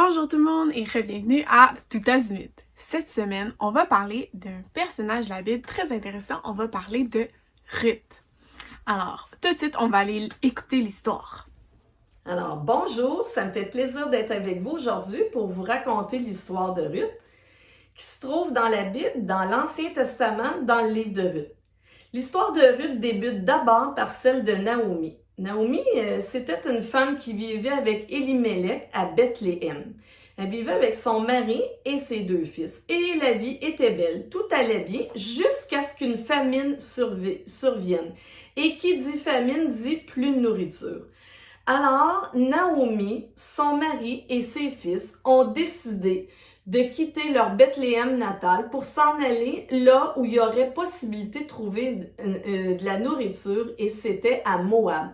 Bonjour tout le monde et bienvenue à Tout Azimut. Cette semaine, on va parler d'un personnage de la Bible très intéressant. On va parler de Ruth. Alors, tout de suite, on va aller écouter l'histoire. Alors, bonjour, ça me fait plaisir d'être avec vous aujourd'hui pour vous raconter l'histoire de Ruth, qui se trouve dans la Bible, dans l'Ancien Testament, dans le livre de Ruth. L'histoire de Ruth débute d'abord par celle de Naomi. Naomi, c'était une femme qui vivait avec Élimélec à Bethléem. Elle vivait avec son mari et ses deux fils. Et la vie était belle, tout allait bien, jusqu'à ce qu'une famine survienne. Et qui dit famine dit plus de nourriture. Alors, Naomi, son mari et ses fils ont décidé de quitter leur Bethléem natal pour s'en aller là où il y aurait possibilité de trouver de la nourriture, et c'était à Moab.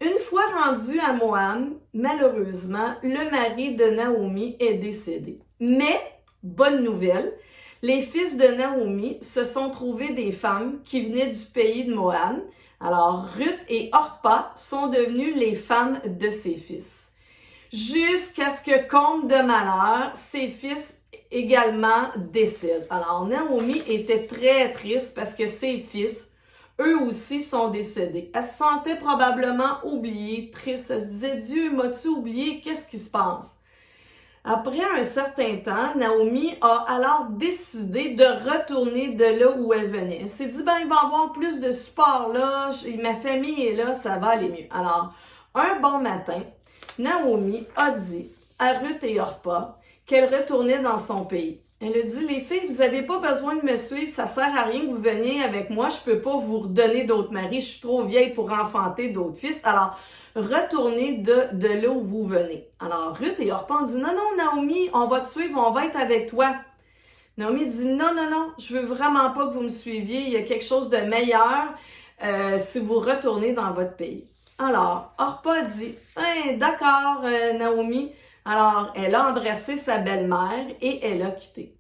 Une fois rendu à Moab, malheureusement, le mari de Naomi est décédé. Mais, bonne nouvelle, les fils de Naomi se sont trouvés des femmes qui venaient du pays de Moab. Alors, Ruth et Orpa sont devenues les femmes de ses fils. Jusqu'à ce que, comble de malheur, ses fils également décèdent. Alors, Naomi était très triste parce que ses fils, eux aussi, sont décédés. Elle se sentait probablement oubliée, triste. Elle se disait, Dieu, m'as-tu oublié? Qu'est-ce qui se passe? Après un certain temps, Naomi a alors décidé de retourner de là où elle venait. Elle s'est dit, il va y avoir plus de support là, ma famille est là, ça va aller mieux. Alors, un bon matin, Naomi a dit à Ruth et Orpa qu'elle retournait dans son pays. Elle a dit, les filles, vous n'avez pas besoin de me suivre, ça sert à rien que vous veniez avec moi, je peux pas vous redonner d'autres maris, je suis trop vieille pour enfanter d'autres fils. Alors, retournez de là où vous venez. Alors, Ruth et Orpa ont dit, non, Naomi, on va te suivre, on va être avec toi. Naomi dit, non, je veux vraiment pas que vous me suiviez, il y a quelque chose de meilleur si vous retournez dans votre pays. Alors, Orpa dit, d'accord, Naomi. Alors, elle a embrassé sa belle-mère et elle a quitté.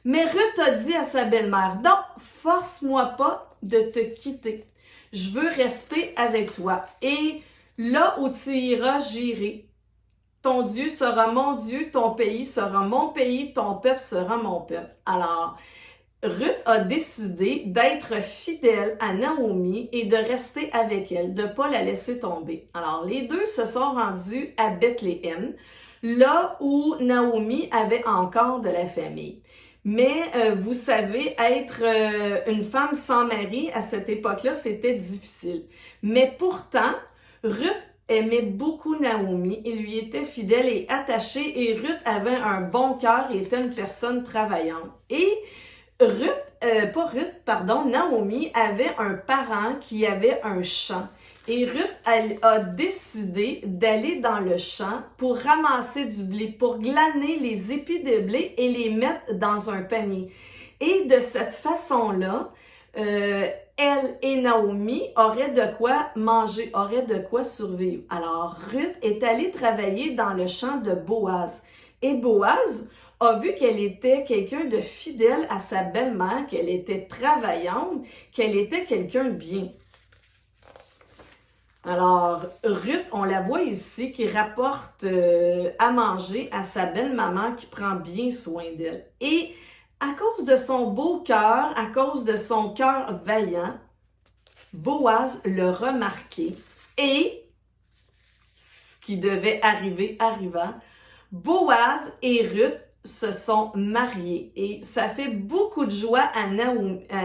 Mais Ruth a dit à sa belle-mère, non, force-moi pas de te quitter. Je veux rester avec toi. Et là où tu iras, j'irai. Ton Dieu sera mon Dieu, ton pays sera mon pays, ton peuple sera mon peuple. Alors, Ruth a décidé d'être fidèle à Naomi et de rester avec elle, de ne pas la laisser tomber. Alors, les deux se sont rendus à Bethléem, là où Naomi avait encore de la famille. Mais vous savez, être une femme sans mari à cette époque-là, c'était difficile. Mais pourtant, Ruth aimait beaucoup Naomi et lui était fidèle et attachée, et Ruth avait un bon cœur et était une personne travaillante. Et Naomi avait un parent qui avait un champ. Et Ruth, elle a décidé d'aller dans le champ pour ramasser du blé, pour glaner les épis de blé et les mettre dans un panier. Et de cette façon-là, elle et Naomi auraient de quoi manger, auraient de quoi survivre. Alors, Ruth est allée travailler dans le champ de Boaz. Et Boaz a vu qu'elle était quelqu'un de fidèle à sa belle-mère, qu'elle était travaillante, qu'elle était quelqu'un de bien. Alors, Ruth, on la voit ici, qui rapporte à manger à sa belle-maman qui prend bien soin d'elle. Et à cause de son beau cœur, à cause de son cœur vaillant, Boaz l'a remarqué, et ce qui devait arriver arriva. Boaz et Ruth se sont mariés, et ça fait beaucoup de joie à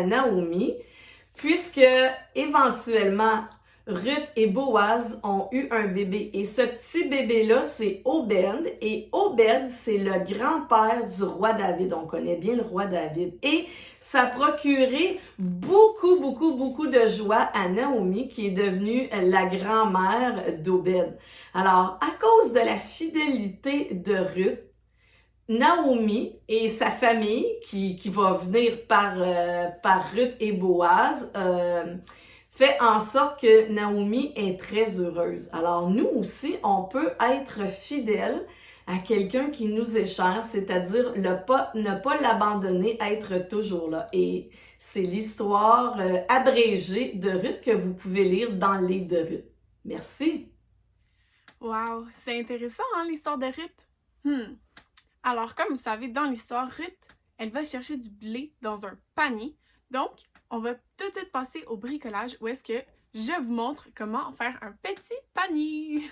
Naomi, puisque éventuellement Ruth et Boaz ont eu un bébé. Et ce petit bébé-là, c'est Obed. Et Obed, c'est le grand-père du roi David. On connaît bien le roi David. Et ça a procuré beaucoup de joie à Naomi, qui est devenue la grand-mère d'Obed. Alors, à cause de la fidélité de Ruth, Naomi et sa famille, qui va venir par Ruth et Boaz, fait en sorte que Naomi est très heureuse. Alors, nous aussi, on peut être fidèle à quelqu'un qui nous est cher, c'est-à-dire ne pas l'abandonner, être toujours là. Et c'est l'histoire abrégée de Ruth que vous pouvez lire dans le livre de Ruth. Merci! Wow, c'est intéressant, hein, l'histoire de Ruth? Alors, comme vous savez, dans l'histoire, Ruth, elle va chercher du blé dans un panier. Donc, on va tout de suite passer au bricolage où est-ce que je vous montre comment faire un petit panier.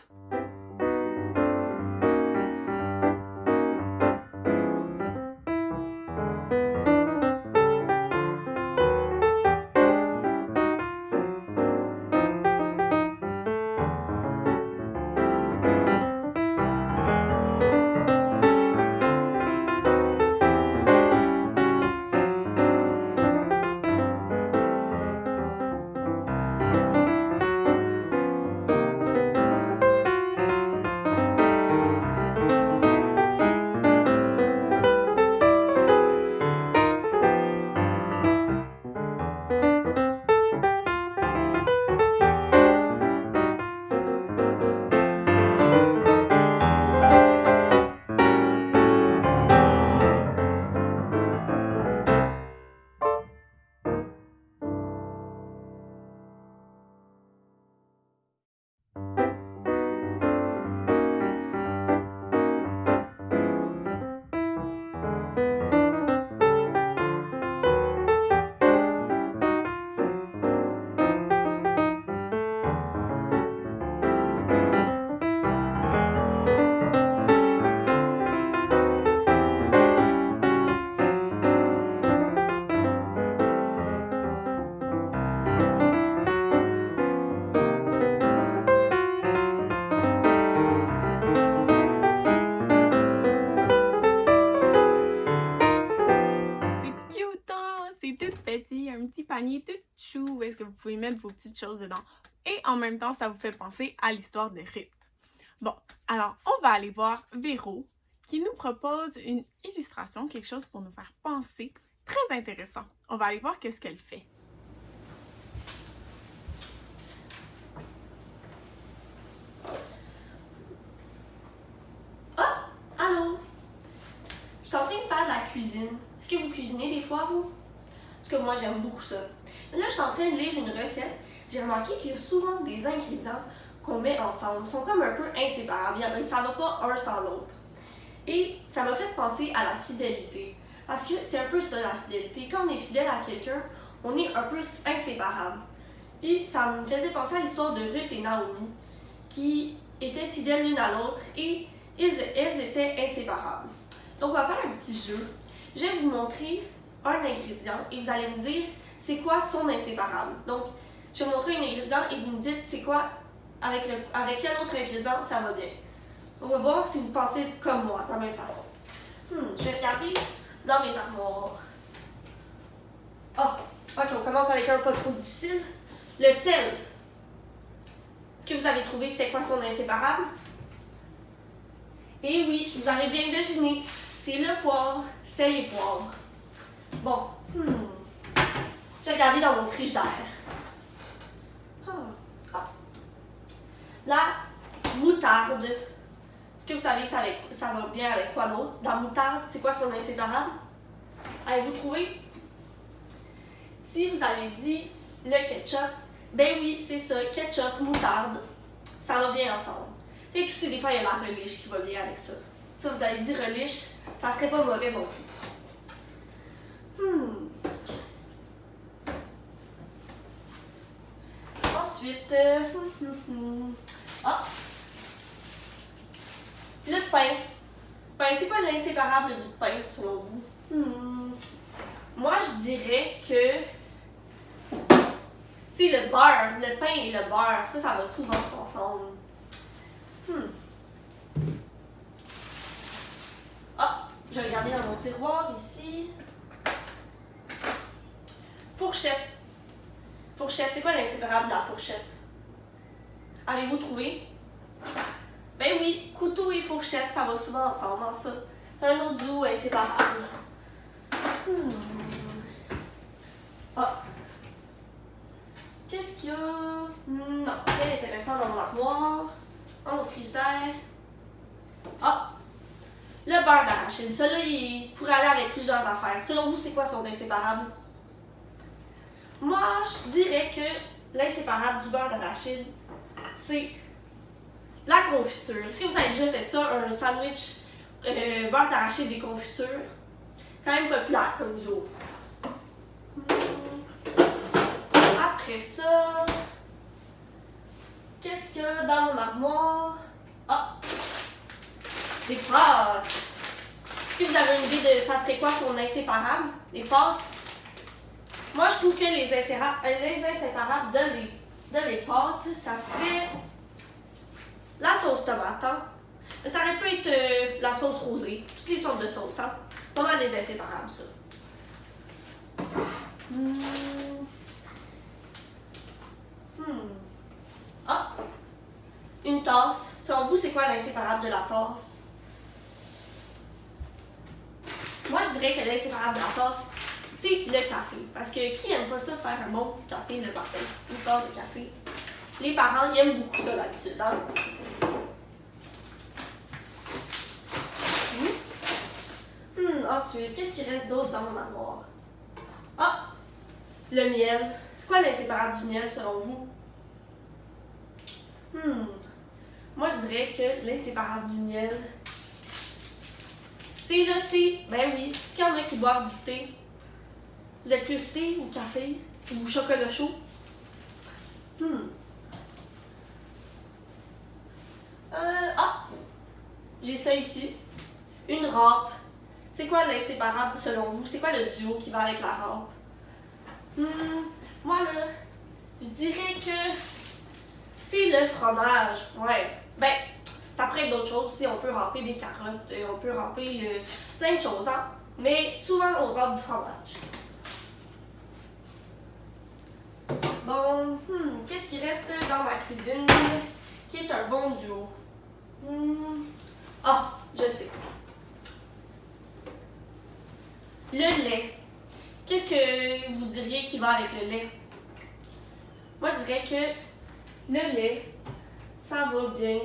C'est tout petit, un petit panier tout chou où est-ce que vous pouvez mettre vos petites choses dedans. Et en même temps, ça vous fait penser à l'histoire de Ruth. Bon, alors on va aller voir Véro qui nous propose une illustration, quelque chose pour nous faire penser. Très intéressant. On va aller voir qu'est-ce qu'elle fait. Ah! Allô? Je suis en train de faire de la cuisine. Est-ce que vous cuisinez des fois, vous? Parce que moi, j'aime beaucoup ça. Mais là, je suis en train de lire une recette. J'ai remarqué qu'il y a souvent des ingrédients qu'on met ensemble. Ils sont comme un peu inséparables. Ça ne va pas un sans l'autre. Et ça m'a fait penser à la fidélité. Parce que c'est un peu ça, la fidélité. Quand on est fidèle à quelqu'un, on est un peu inséparable. Et ça me faisait penser à l'histoire de Ruth et Naomi, qui étaient fidèles l'une à l'autre et elles étaient inséparables. Donc, on va faire un petit jeu. Je vais vous montrer un ingrédient et vous allez me dire c'est quoi son inséparable. Donc, je vais vous montrer un ingrédient et vous me dites c'est quoi, avec quel autre ingrédient ça va bien. On va voir si vous pensez comme moi, de la même façon. Je vais regarder dans mes armoires. Ok, on commence avec un pas trop difficile. Le sel. Est-ce que vous avez trouvé c'était quoi son inséparable? Et oui, vous avez bien deviné. C'est le poivre, sel et poivre. Bon, je vais regarder dans mon frigidaire. La moutarde. Est-ce que vous savez ça va bien avec quoi d'autre? La moutarde, c'est quoi son inséparable? Avez-vous trouvé? Si vous avez dit le ketchup, ben oui, c'est ça, ketchup, moutarde, ça va bien ensemble. Et puis, des fois, il y a la relish qui va bien avec ça. Ça, vous avez dit relish, ça serait pas mauvais non plus. Ensuite, le pain. C'est quoi l'inséparable du pain, selon vous? Moi, je dirais que c'est le beurre. Le pain et le beurre, ça va souvent ensemble. Je vais regarder dans mon tiroir ici. Fourchette. Fourchette, c'est quoi l'inséparable de la fourchette? Avez-vous trouvé? Ben oui, couteau et fourchette, ça va souvent ensemble, ça. C'est un autre duo inséparable. Qu'est-ce qu'il y a? Non, rien d'intéressant dans mon armoire. Dans mon frigidaire. Le beurre d'arachide. Celui-là, il pourrait aller avec plusieurs affaires. Selon vous, c'est quoi son inséparable? Moi, je dirais que l'inséparable du beurre d'arachide, c'est la confiture. Est-ce que vous avez déjà fait ça, un sandwich beurre d'arachide des confitures. C'est quand même populaire comme duo. Après ça, qu'est-ce qu'il y a dans mon armoire? Ah! Des pâtes! Est-ce que vous avez une idée de ça serait quoi son inséparable? Des pâtes? Moi, je trouve que les inséparables de les pâtes, ça serait la sauce tomate. Hein? Ça aurait pu être la sauce rosée. Toutes les sortes de sauces. Hein? Pas mal des inséparables, ça. Ah! Une tasse. Selon vous, c'est quoi l'inséparable de la tasse? Moi, je dirais que l'inséparable de la tasse, c'est le café. Parce que qui aime pas ça, se faire un bon petit café le matin? Une tasse de café. Les parents, ils aiment beaucoup ça d'habitude. Hein? Ensuite, qu'est-ce qui reste d'autre dans mon armoire? Ah! Le miel. C'est quoi l'inséparable du miel selon vous? Moi, je dirais que l'inséparable du miel, c'est le thé. Ben oui. Est-ce qu'il y en a qui boivent du thé? Vous êtes plus thé ou café? Ou chocolat chaud? J'ai ça ici. Une râpe. C'est quoi l'inséparable selon vous? C'est quoi le duo qui va avec la râpe? Moi, là, je dirais que c'est le fromage. Ouais. Ben, ça pourrait être d'autres choses aussi. On peut râper des carottes, on peut râper plein de choses, hein. Mais souvent, on râpe du fromage. Bon, qu'est-ce qui reste dans ma cuisine qui est un bon duo? Ah, je sais. Le lait. Qu'est-ce que vous diriez qui va avec le lait? Moi, je dirais que le lait, ça va bien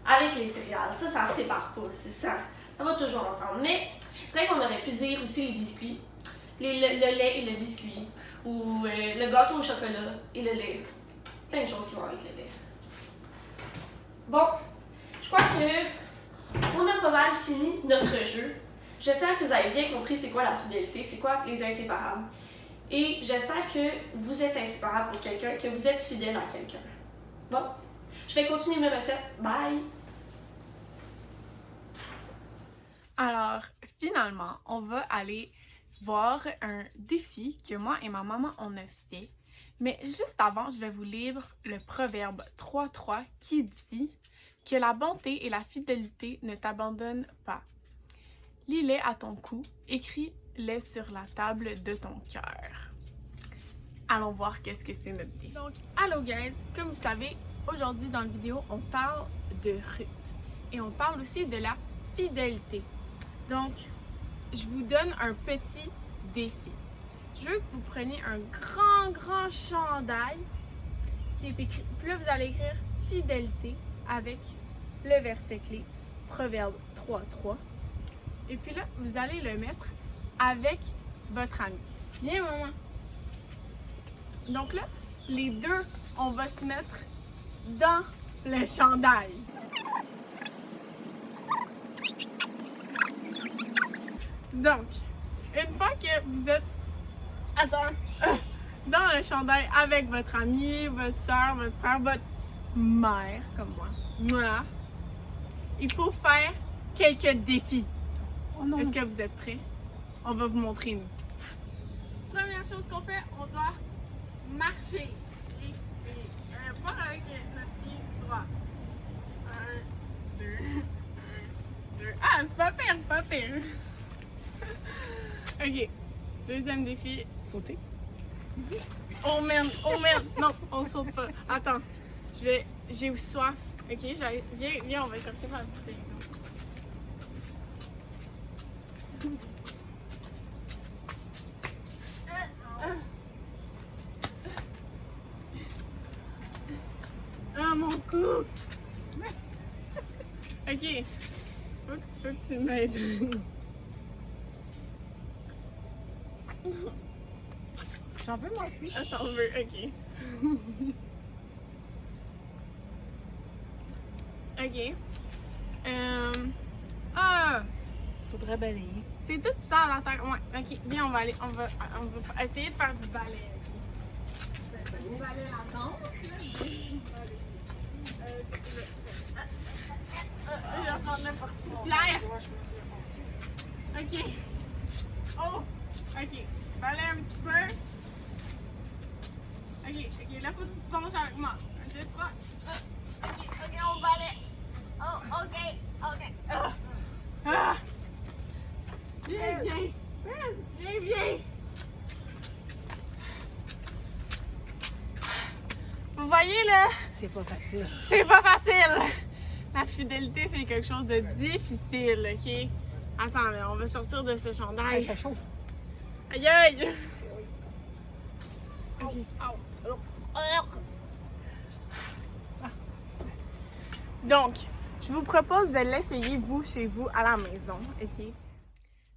avec les céréales. Ça se sépare pas. C'est ça. Ça va toujours ensemble. Mais c'est vrai qu'on aurait pu dire aussi les biscuits. Le lait et le biscuit. Ou le gâteau au chocolat et le lait. Plein de choses qui vont avec le lait. Bon, je crois que on a pas mal fini notre jeu. J'espère que vous avez bien compris c'est quoi la fidélité, c'est quoi les inséparables. Et j'espère que vous êtes inséparable pour quelqu'un, que vous êtes fidèle à quelqu'un. Bon, je vais continuer mes recettes. Bye! Alors, finalement, on va aller voir un défi que moi et ma maman on a fait. Mais juste avant, je vais vous lire le proverbe 3.3 qui dit que la bonté et la fidélité ne t'abandonnent pas. Lis-les à ton cou, écris-les sur la table de ton cœur. Allons voir qu'est-ce que c'est notre défi. Donc, allô guys, comme vous savez, aujourd'hui dans la vidéo, on parle de Ruth. Et on parle aussi de la fidélité. Donc, je vous donne un petit défi. Je veux que vous preniez un grand chandail qui est écrit, puis là vous allez écrire fidélité avec le verset clé, Proverbe 3.3. Et puis là, vous allez le mettre avec votre ami. Viens maman. Donc là, les deux, on va se mettre dans le chandail. Donc, une fois que vous êtes dans le chandail avec votre ami, votre soeur, votre frère, votre mère, comme moi, il faut faire quelques défis. Oh non. Est-ce que vous êtes prêts? On va vous montrer nous. Première chose qu'on fait, on doit marcher. Et on part avec notre pied droit. 1, 2, 1, 2. Ah, c'est pas pire, pas pire. Ok, deuxième défi. Sauter. Oh merde, non, on saute pas. Attends, j'ai soif. Ok, viens, on va chercher ma bouteille. Ah, mon cou! Ok, faut que tu m'aides. J'en veux moi aussi. Attends, on veut, ok. Ok. Faudrait balayer. C'est tout ça à la terre. Ouais, ok, viens, on va essayer de faire du balai, ok? Du balai là-dedans. Je vais prendre n'importe poussière. Ok. Oh, ok. Balai un petit peu. Ok, là, faut que tu te penches avec moi. 1, 2, 3. Ok, on balaie. Oh, ok. Ah. Viens. Vous voyez là, C'est pas facile. c'est pas facile. La fidélité, c'est quelque chose de difficile, ok? Attends, mais on va sortir de ce Il chandail. fait chaud. Aïe! Ok. Donc, je vous propose de l'essayer vous chez vous à la maison, ok?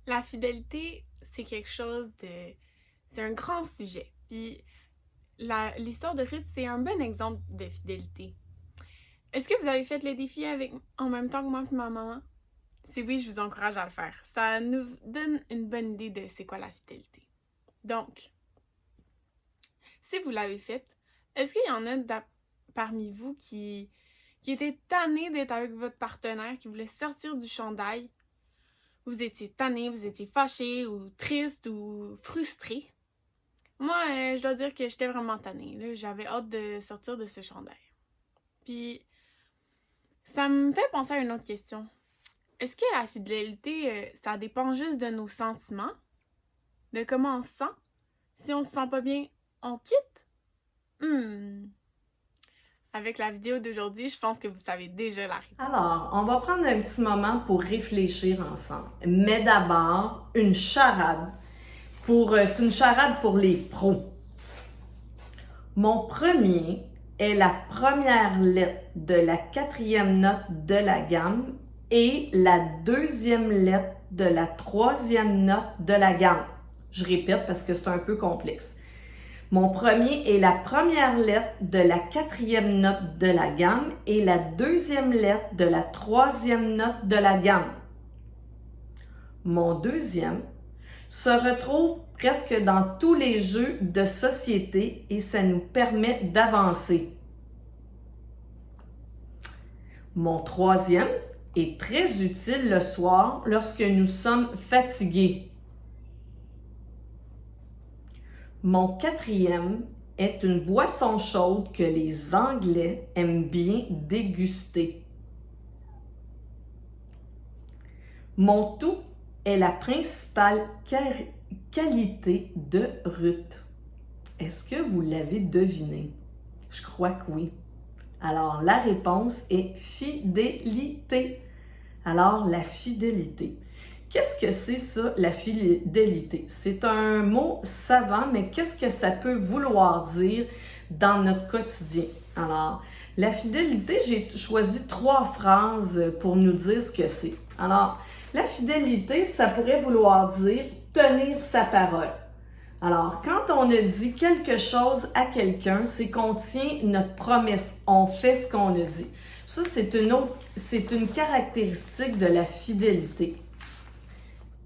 La fidélité, c'est quelque chose de... C'est un grand sujet. Puis l'histoire de Ruth, c'est un bon exemple de fidélité. Est-ce que vous avez fait le défi en même temps que moi et ma maman? Si oui, je vous encourage à le faire. Ça nous donne une bonne idée de c'est quoi la fidélité. Donc, si vous l'avez fait, est-ce qu'il y en a parmi vous qui étaient tannés d'être avec votre partenaire, qui voulait sortir du chandail? Vous étiez tanné, vous étiez fâché ou triste ou frustré. Moi, je dois dire que j'étais vraiment tannée. Là. J'avais hâte de sortir de ce chandail. Puis, ça me fait penser à une autre question. Est-ce que la fidélité, ça dépend juste de nos sentiments? De comment on se sent? Si on se sent pas bien, on quitte? Avec la vidéo d'aujourd'hui, je pense que vous savez déjà la réponse. Alors, on va prendre un petit moment pour réfléchir ensemble. Mais d'abord, une charade. C'est une charade pour les pros. Mon premier est la première lettre de la 4e note de la gamme et la 2e lettre de la 3e note de la gamme. Je répète parce que c'est un peu complexe. Mon premier est la première lettre de la 4e note de la gamme et la 2e lettre de la 3e note de la gamme. Mon deuxième se retrouve presque dans tous les jeux de société et ça nous permet d'avancer. Mon troisième est très utile le soir lorsque nous sommes fatigués. Mon quatrième est une boisson chaude que les Anglais aiment bien déguster. Mon tout est la principale qualité de Ruth. Est-ce que vous l'avez deviné? Je crois que oui. Alors, la réponse est fidélité. Alors, la fidélité. Qu'est-ce que c'est ça, la fidélité? C'est un mot savant, mais qu'est-ce que ça peut vouloir dire dans notre quotidien? Alors, la fidélité, j'ai choisi 3 phrases pour nous dire ce que c'est. Alors, la fidélité, ça pourrait vouloir dire tenir sa parole. Alors, quand on a dit quelque chose à quelqu'un, c'est qu'on tient notre promesse, on fait ce qu'on a dit. Ça, c'est une caractéristique de la fidélité.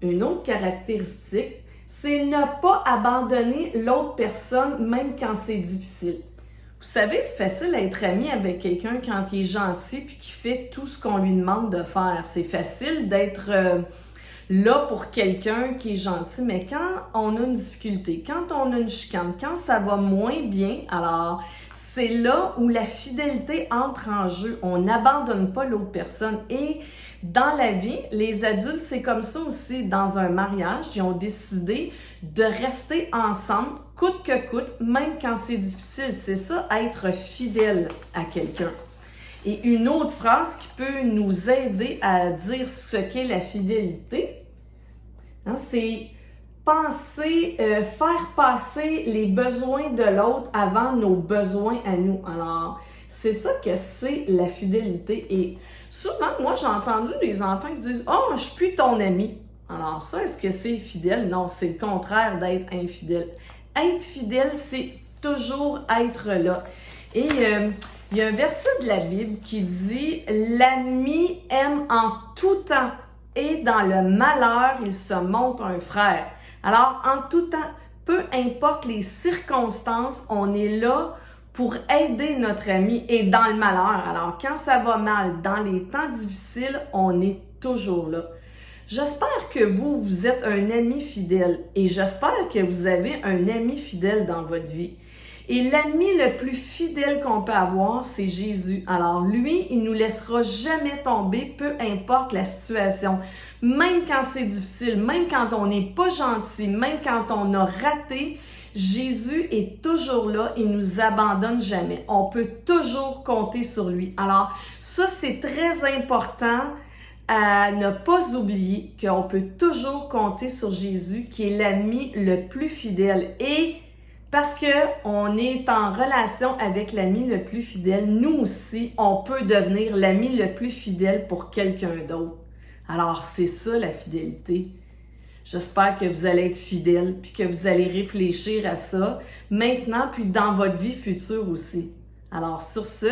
Une autre caractéristique, c'est ne pas abandonner l'autre personne même quand c'est difficile. Vous savez, c'est facile d'être ami avec quelqu'un quand il est gentil puis qu'il fait tout ce qu'on lui demande de faire. C'est facile d'être là pour quelqu'un qui est gentil, mais quand on a une difficulté, quand on a une chicane, quand ça va moins bien, alors c'est là où la fidélité entre en jeu. On n'abandonne pas l'autre personne. Et dans la vie, les adultes, c'est comme ça aussi. Dans un mariage, ils ont décidé de rester ensemble, coûte que coûte, même quand c'est difficile. C'est ça, être fidèle à quelqu'un. Et une autre phrase qui peut nous aider à dire ce qu'est la fidélité, c'est faire passer les besoins de l'autre avant nos besoins à nous. Alors, c'est ça que c'est la fidélité. Et souvent, moi, j'ai entendu des enfants qui disent « Oh, je suis plus ton ami ». Alors ça, est-ce que c'est fidèle? Non, c'est le contraire d'être infidèle. Être fidèle, c'est toujours être là. Et il y a un verset de la Bible qui dit « L'ami aime en tout temps et dans le malheur, il se montre un frère. Alors, en tout temps, peu importe les circonstances, on est là pour aider notre ami et dans le malheur. Alors, quand ça va mal, dans les temps difficiles, on est toujours là. J'espère que vous êtes un ami fidèle et j'espère que vous avez un ami fidèle dans votre vie. Et l'ami le plus fidèle qu'on peut avoir, c'est Jésus. Alors lui, il nous laissera jamais tomber, peu importe la situation. Même quand c'est difficile, même quand on n'est pas gentil, même quand on a raté, Jésus est toujours là et nous abandonne jamais. On peut toujours compter sur lui. Alors ça, c'est très important à ne pas oublier qu'on peut toujours compter sur Jésus, qui est l'ami le plus fidèle. Et parce que on est en relation avec l'ami le plus fidèle, nous aussi, on peut devenir l'ami le plus fidèle pour quelqu'un d'autre. Alors, c'est ça la fidélité. J'espère que vous allez être fidèle, puis que vous allez réfléchir à ça maintenant, puis dans votre vie future aussi. Alors, sur ce,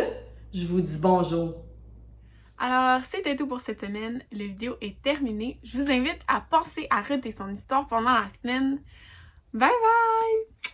je vous dis bonjour. Alors, c'était tout pour cette semaine. La vidéo est terminée. Je vous invite à penser à Ruth et son histoire pendant la semaine. Bye bye!